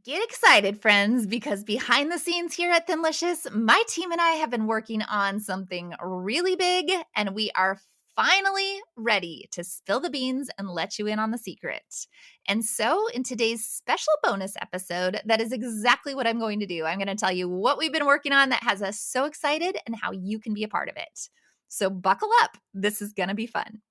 Get excited, friends, because behind the scenes here at Thinlicious, my team and I have been working on something really big, and we are finally ready to spill the beans and let you in on the secret. And so, in today's special bonus episode, that is exactly what I'm going to do. I'm going to tell you what we've been working on that has us so excited and how you can be a part of it. So, buckle up. This is going to be fun.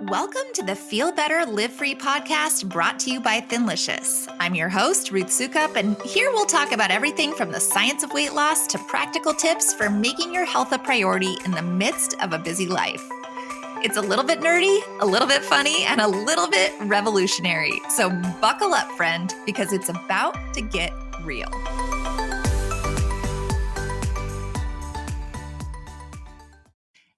Welcome to the Feel Better, Live Free podcast brought to you by Thinlicious. I'm your host, Ruth Soukup, and here we'll talk about everything from the science of weight loss to practical tips for making your health a priority in the midst of a busy life. It's a little bit nerdy, a little bit funny, and a little bit revolutionary. So buckle up, friend, because it's about to get real.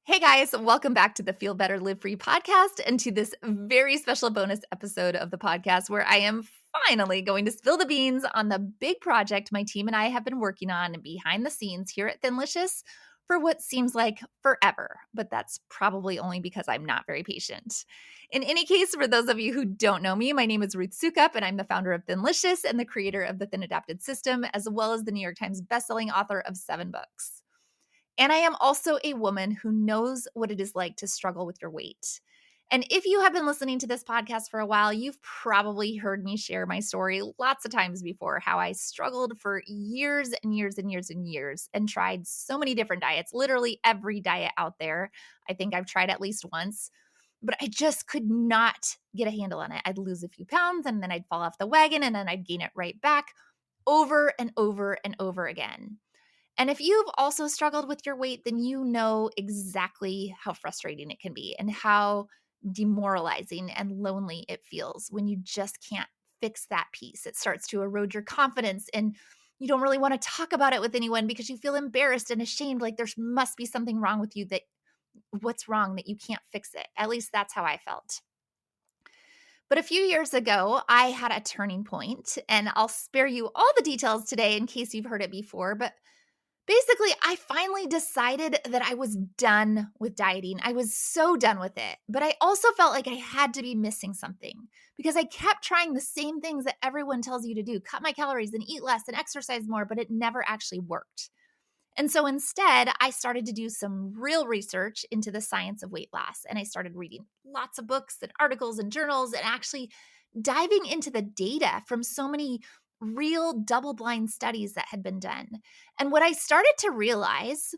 Hey guys, welcome back to the Feel Better, Live Free podcast and to this very special bonus episode of the podcast where I am finally going to spill the beans on the big project my team and I have been working on behind the scenes here at Thinlicious for what seems like forever, but that's probably only because I'm not very patient. In any case, for those of you who don't know me, my name is Ruth Soukup and I'm the founder of Thinlicious and the creator of the Thin Adapted System, as well as the New York Times bestselling author of 7 books. And I am also a woman who knows what it is like to struggle with your weight. And if you have been listening to this podcast for a while, you've probably heard me share my story lots of times before, how I struggled for years and years and years and years and tried so many different diets, literally every diet out there. I think I've tried at least once, but I just could not get a handle on it. I'd lose a few pounds and then I'd fall off the wagon and then I'd gain it right back over and over and over again. And if you've also struggled with your weight, then you know exactly how frustrating it can be and how demoralizing and lonely it feels when you just can't fix that piece. It starts to erode your confidence and you don't really want to talk about it with anyone because you feel embarrassed and ashamed, like there must be something wrong with you, that what's wrong that you can't fix it. At least that's how I felt. But a few years ago, I had a turning point, and I'll spare you all the details today in case you've heard it before, but basically, I finally decided that I was done with dieting. I was so done with it. But I also felt like I had to be missing something because I kept trying the same things that everyone tells you to do, cut my calories and eat less and exercise more, but it never actually worked. And so instead, I started to do some real research into the science of weight loss. And I started reading lots of books and articles and journals and actually diving into the data from so many real double-blind studies that had been done. And what I started to realize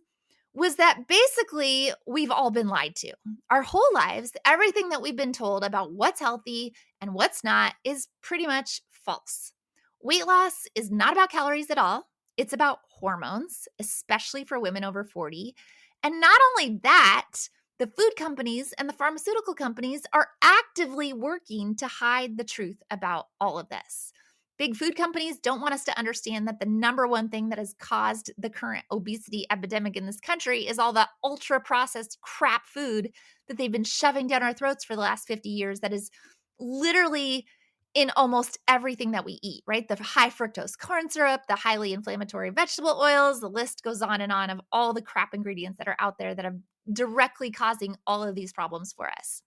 was that basically we've all been lied to. Our whole lives, everything that we've been told about what's healthy and what's not is pretty much false. Weight loss is not about calories at all. It's about hormones, especially for women over 40. And not only that, the food companies and the pharmaceutical companies are actively working to hide the truth about all of this. Big food companies don't want us to understand that the number one thing that has caused the current obesity epidemic in this country is all the ultra-processed crap food that they've been shoving down our throats for the last 50 years that is literally in almost everything that we eat, right? The high fructose corn syrup, the highly inflammatory vegetable oils, the list goes on and on of all the crap ingredients that are out there that are directly causing all of these problems for us.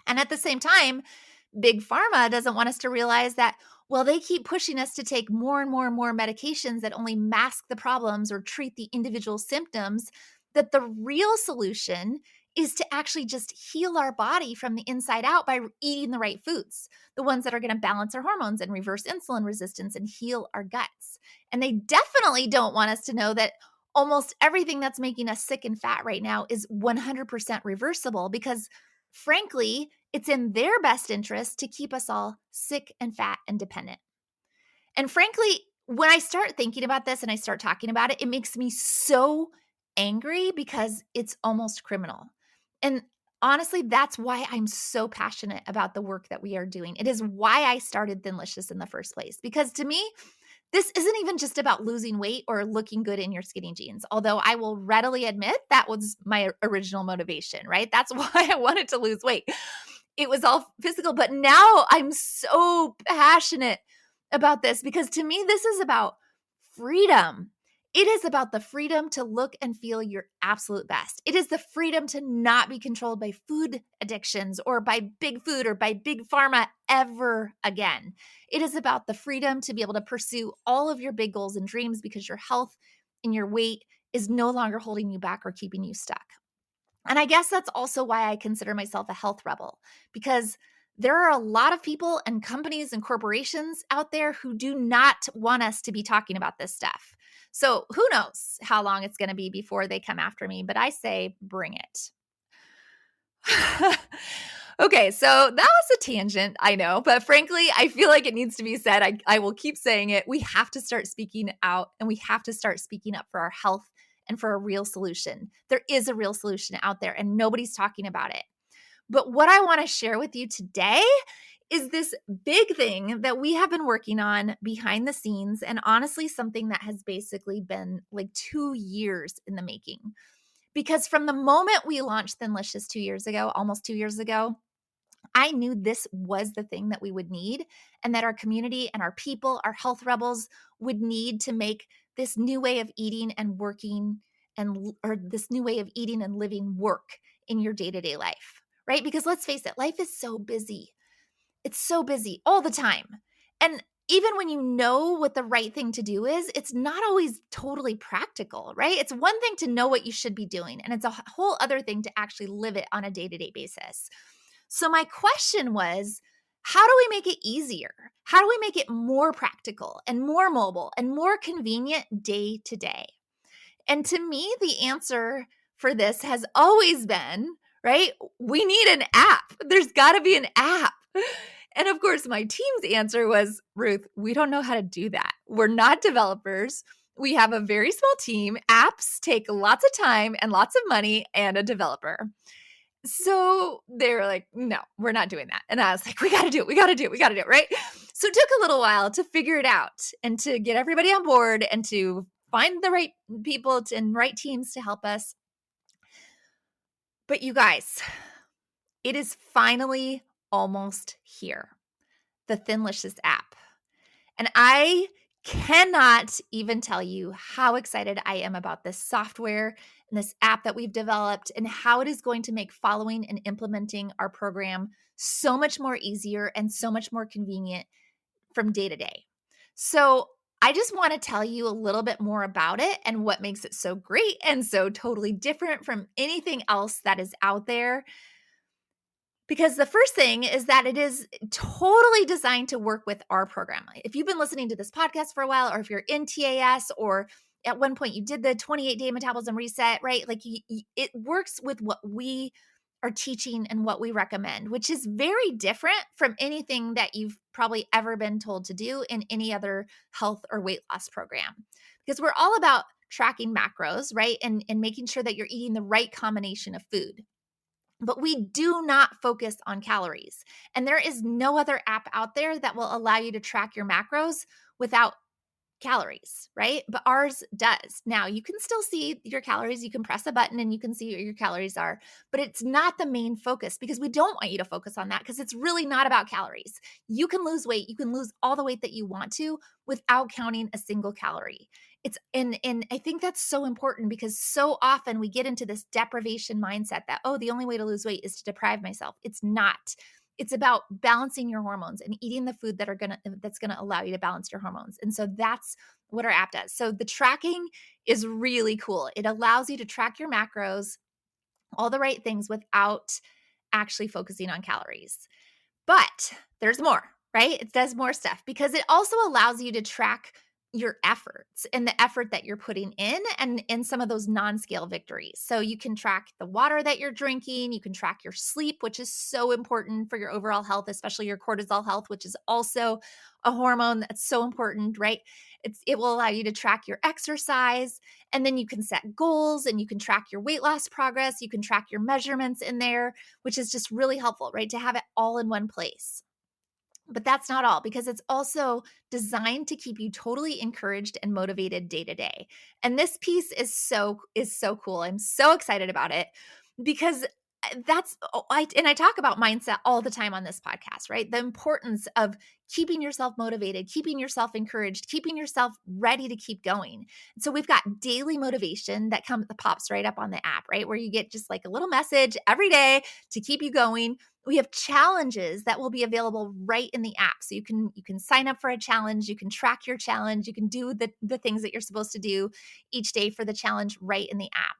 And at the same time, Big Pharma doesn't want us to realize that, well, they keep pushing us to take more and more and more medications that only mask the problems or treat the individual symptoms, that the real solution is to actually just heal our body from the inside out by eating the right foods, the ones that are going to balance our hormones and reverse insulin resistance and heal our guts. And they definitely don't want us to know that almost everything that's making us sick and fat right now is 100% reversible because, frankly, it's in their best interest to keep us all sick and fat and dependent. And frankly, when I start thinking about this and I start talking about it, it makes me so angry because it's almost criminal. And honestly, that's why I'm so passionate about the work that we are doing. It is why I started Thinlicious in the first place. Because to me, this isn't even just about losing weight or looking good in your skinny jeans, although I will readily admit that was my original motivation, right? That's why I wanted to lose weight. It was all physical, but now I'm so passionate about this because to me, this is about freedom. It is about the freedom to look and feel your absolute best. It is the freedom to not be controlled by food addictions or by big food or by big pharma ever again. It is about the freedom to be able to pursue all of your big goals and dreams because your health and your weight is no longer holding you back or keeping you stuck. And I guess that's also why I consider myself a health rebel, because there are a lot of people and companies and corporations out there who do not want us to be talking about this stuff. So who knows how long it's going to be before they come after me, but I say bring it. Okay, so that was a tangent, I know, but frankly, I feel like it needs to be said. I will keep saying it. We have to start speaking out and we have to start speaking up for our health and for a real solution. There is a real solution out there and nobody's talking about it. But what I want to share with you today is this big thing that we have been working on behind the scenes, and honestly, something that has basically been like 2 years in the making. Because from the moment we launched Thinlicious 2 years ago, almost 2 years ago, I knew this was the thing that we would need and that our community and our people, our health rebels would need to make this new way of eating and working or this new way of eating and living work in your day-to-day life, right? Because let's face it, life is so busy. It's so busy all the time. And even when you know what the right thing to do is, it's not always totally practical, right? It's one thing to know what you should be doing, and it's a whole other thing to actually live it on a day-to-day basis. So my question was, how do we make it easier? How do we make it more practical and more mobile and more convenient day to day? And to me, the answer for this has always been, right? We need an app. There's got to be an app. And of course, my team's answer was, Ruth, we don't know how to do that. We're not developers. We have a very small team. Apps take lots of time and lots of money and a developer. So they were like, no, we're not doing that. And I was like, we got to do it, right? So it took a little while to figure it out and to get everybody on board and to find the right people and right teams to help us. But you guys, it is finally almost here, the Thinlicious app. And I cannot even tell you how excited I am about this software and this app that we've developed and how it is going to make following and implementing our program so much more easier and so much more convenient from day to day. So I just want to tell you a little bit more about it and what makes it so great and so totally different from anything else that is out there. Because the first thing is that it is totally designed to work with our program. If you've been listening to this podcast for a while, or if you're in TAS, or at one point you did the 28-day metabolism reset, right? Like it works with what we are teaching and what we recommend, which is very different from anything that you've probably ever been told to do in any other health or weight loss program. Because we're all about tracking macros, right? And making sure that you're eating the right combination of food. But we do not focus on calories. And there is no other app out there that will allow you to track your macros without calories, right? But ours does. Now, you can still see your calories. You can press a button and you can see what your calories are, but it's not the main focus because we don't want you to focus on that because it's really not about calories. You can lose weight. You can lose all the weight that you want to without counting a single calorie. And I think that's so important because so often we get into this deprivation mindset that, oh, the only way to lose weight is to deprive myself. It's not. It's about balancing your hormones and eating the food that's gonna allow you to balance your hormones. And so that's what our app does. So the tracking is really cool. It allows you to track your macros, all the right things without actually focusing on calories. But there's more, right? It does more stuff because it also allows you to track your efforts and the effort that you're putting in and in some of those non-scale victories. So you can track the water that you're drinking, you can track your sleep, which is so important for your overall health, especially your cortisol health, which is also a hormone that's so important, right? It will allow you to track your exercise, and then you can set goals and you can track your weight loss progress, you can track your measurements in there, which is just really helpful, right? To have it all in one place. But that's not all because it's also designed to keep you totally encouraged and motivated day to day. And this piece is so cool. I'm so excited about it because I talk about mindset all the time on this podcast, right? The importance of keeping yourself motivated, keeping yourself encouraged, keeping yourself ready to keep going. So we've got daily motivation that pops right up on the app, right? Where you get just like a little message every day to keep you going. We have challenges that will be available right in the app. So you can sign up for a challenge, you can track your challenge, you can do the things that you're supposed to do each day for the challenge right in the app.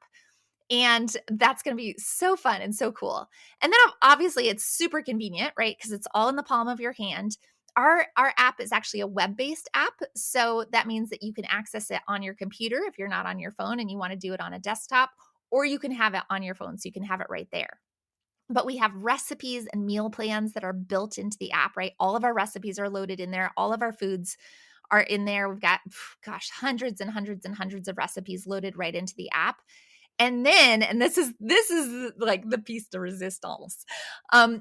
And that's going to be so fun and so cool. And then obviously it's super convenient, right? Because it's all in the palm of your hand. Our app is actually a web-based app. So that means that you can access it on your computer if you're not on your phone and you want to do it on a desktop, or you can have it on your phone so you can have it right there. But we have recipes and meal plans that are built into the app, right? All of our recipes are loaded in there. All of our foods are in there. We've got, hundreds and hundreds and hundreds of recipes loaded right into the app. And then, and this is like the piece de resistance,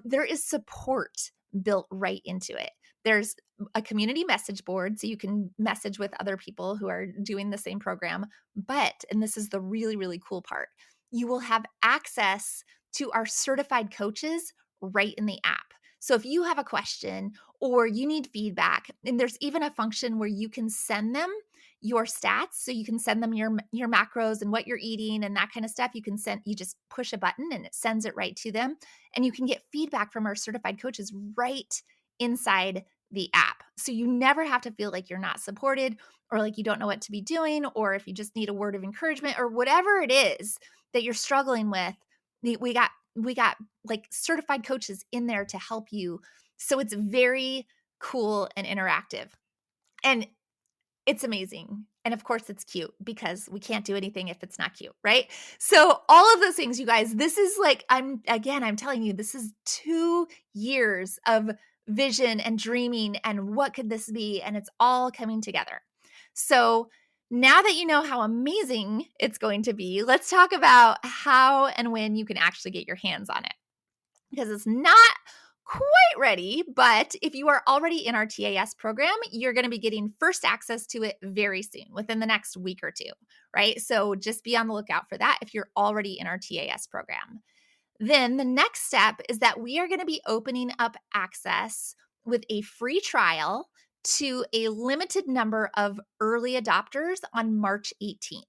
there is support built right into it. There's a community message board, so you can message with other people who are doing the same program. But, and this is the really, really cool part, you will have access to our certified coaches right in the app. So if you have a question or you need feedback, and there's even a function where you can send them your stats. So you can send them your macros and what you're eating and that kind of stuff. You just push a button and it sends it right to them. And you can get feedback from our certified coaches right inside the app. So you never have to feel like you're not supported or like you don't know what to be doing, or if you just need a word of encouragement or whatever it is that you're struggling with, we got like certified coaches in there to help you. So it's very cool and interactive. And it's amazing. And of course, it's cute because we can't do anything if it's not cute, right? So all of those things, you guys, this is like, I'm telling you, this is 2 years of vision and dreaming and what could this be? And it's all coming together. So now that you know how amazing it's going to be, let's talk about how and when you can actually get your hands on it. Because it's not quite ready, but if you are already in our TAS program, you're going to be getting first access to it very soon, within the next week or two, right? So just be on the lookout for that if you're already in our TAS program. Then the next step is that we are going to be opening up access with a free trial to a limited number of early adopters on March 18th.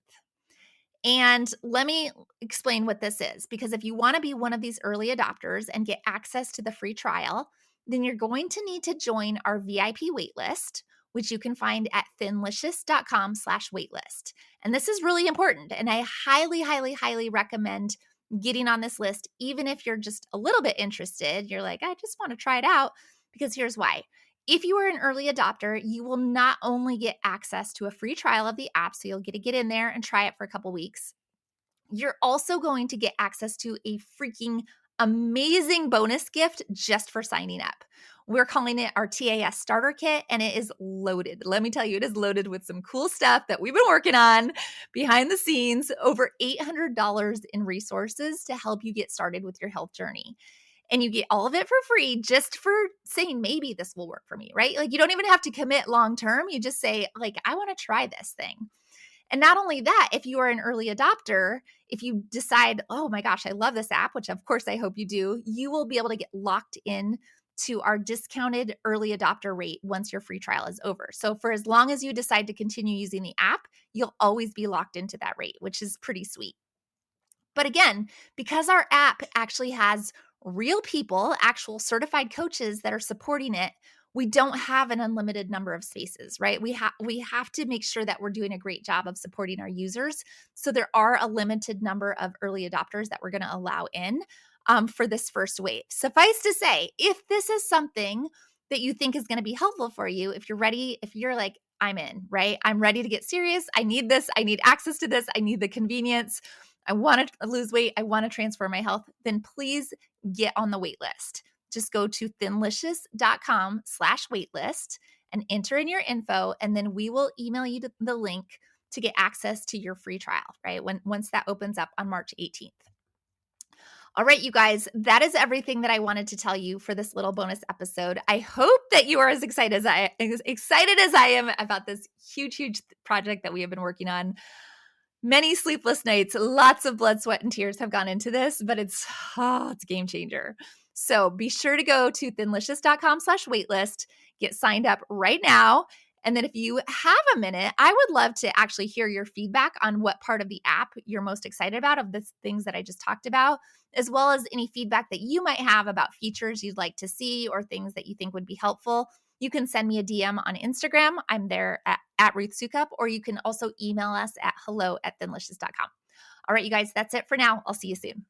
And let me explain what this is, because if you want to be one of these early adopters and get access to the free trial, then you're going to need to join our VIP waitlist, which you can find at thinlicious.com/waitlist. And this is really important. And I highly, highly, highly recommend getting on this list, even if you're just a little bit interested. You're like, I just want to try it out, because here's why. If you are an early adopter, you will not only get access to a free trial of the app, so you'll get to get in there and try it for a couple weeks. You're also going to get access to a freaking amazing bonus gift just for signing up. We're calling it our TAS Starter Kit, and it is loaded. Let me tell you, it is loaded with some cool stuff that we've been working on behind the scenes, over $800 in resources to help you get started with your health journey. And you get all of it for free just for saying, maybe this will work for me, right? Like you don't even have to commit long-term. You just say, like, I want to try this thing. And not only that, if you are an early adopter, if you decide, oh my gosh, I love this app, which of course I hope you do, you will be able to get locked in to our discounted early adopter rate once your free trial is over. So for as long as you decide to continue using the app, you'll always be locked into that rate, which is pretty sweet. But again, because our app actually has real people, actual certified coaches that are supporting it, we don't have an unlimited number of spaces, right? We have to make sure that we're doing a great job of supporting our users. So there are a limited number of early adopters that we're going to allow in for this first wave. Suffice to say, if this is something that you think is going to be helpful for you, if you're ready, if you're like, I'm in, right? I'm ready to get serious. I need this. I need access to this. I need the convenience. I want to lose weight. I want to transform my health. Then please get on the wait list. Just go to thinlicious.com/waitlist and enter in your info. And then we will email you the link to get access to your free trial, right? Once that opens up on March 18th. All right, you guys, that is everything that I wanted to tell you for this little bonus episode. I hope that you are as excited as I am about this huge, huge project that we have been working on. Many sleepless nights, lots of blood, sweat, and tears have gone into this, but it's a game changer. So be sure to go to thinlicious.com/waitlist, get signed up right now. And then if you have a minute, I would love to actually hear your feedback on what part of the app you're most excited about of the things that I just talked about, as well as any feedback that you might have about features you'd like to see or things that you think would be helpful. You can send me a DM on Instagram. I'm there at Ruth Soukup, or you can also email us at hello@thinlicious.com. All right, you guys, that's it for now. I'll see you soon.